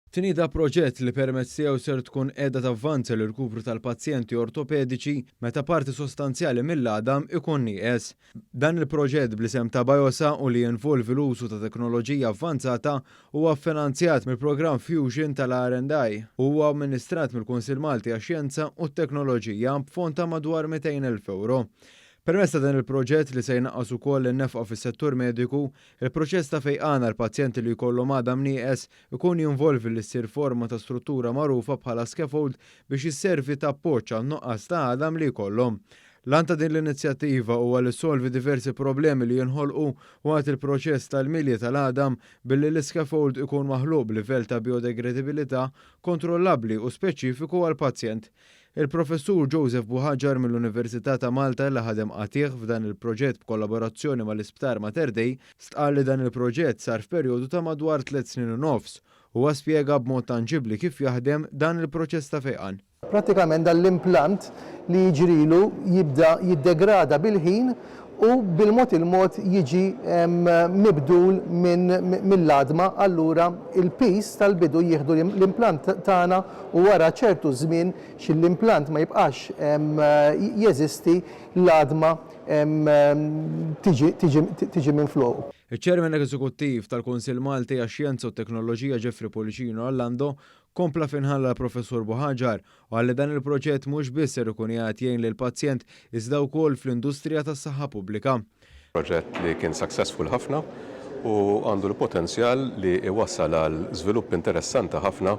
Tinida proġett li permezz tiegħu ser tkun qiegħda tavvanza l-irkupru tal-pazjenti ortopediċi meta parti sostanzjali mill-għadam ikun nieqes. Dan il-proġett bl-isem ta' Biosa u li jinvolvi l-użu ta' teknoloġija avvanzata huwa ffinanzjat mill-programm Fusion tal-R&I u huwa amministrat mill-Kunsill Malti għax-Xjenza u t-Teknoloġija b'fond ta' madwar 200,000 euro. Permezz ta' dan il-proġett li se jnaqqas ukoll in-nefqa fis-settur mediku, il-proċess ta' fejqana l-pazjenti li jkollhom għadam nieqes ikun jinvolvi li ssir forma ta' struttura magħrufa bħala scaffold biex jisservi ta' appoġġ għan-nuqqas ta' għadam li jkollhom. Lan ta' din l-inizjattiva huwa li solvi diversi problemi li jinħolqu waqt il-proċess tal-milja tal-għadam billi l-scaffold ikun maħluq b'livell ta' biodegradabilità kontrollabbli u speċifiku għall-pazjent. Il-professur Joseph Buħaġar mill-Università ta' Malta li ħadem qatih f'dan il-proġett b'kollaborazzjoni mal-Isptar Mater Dei stqal li dan il-proġett sar f'perjodu ta' madwar 3 snin u nofs u spjega b'mod tanġibbli kif jaħdem dan il-proċess ta' fejqan. Pratikament dan l-implant li jiġrilu jibda jiddegrada bil-ħin u bil-mod il-mod jiġi mibdul mill-ladma, allura il-pis tal-bidu jieħdu l-implant tagħna u wara ċertu żmien x'l-implant ma jibqax jeżisti l-ladma tiġi minn floq. Iċ-Ċermen Eżekuttiv tal-Kunsill Malti għax-Xjenza u Teknoloġija Ġeffri Policino Orlando kompla finħalla l-Professur Buħaġar u għalli dan il-proġett mhux biss ser ikun jgħin lill-pazjent iżda wkoll fl-industrija tas-saħħa pubblika. Proġett li kien successful ħafna u għandu l-potenzjal li iwassal għal żvilupp interessanti ħafna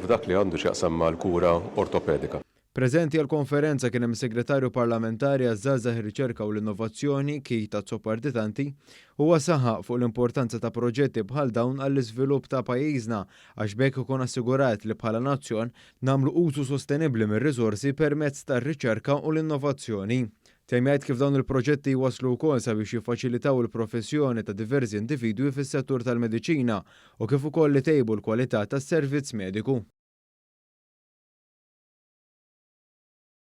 f'dak li għandu x'jaqsam mal-kura ortopedika. Preżenti għall-konferenza kien hemm segretarju parlamentari għaż-żgħażagħ ir-riċerka u l-innovazzjoni Keita Zopparditanti huwa saħaq fuq l-importanza ta' proġetti bħal dawn għall-iżvilupp ta' pajjiżna għax bekk ikun assigurat li bħala nazzjon nagħmlu użu sostenibbli mir-riżorsi permezz tar-riċerka u l-innovazzjoni. Temmejt kif dawn il-proġetti waslu wkoll sabiex jiffaċilitaw il-professjoni ta' diversi individwi fis-settur tal-mediċina u kif ukoll li tejbu l-kwalità tas-servizz mediku.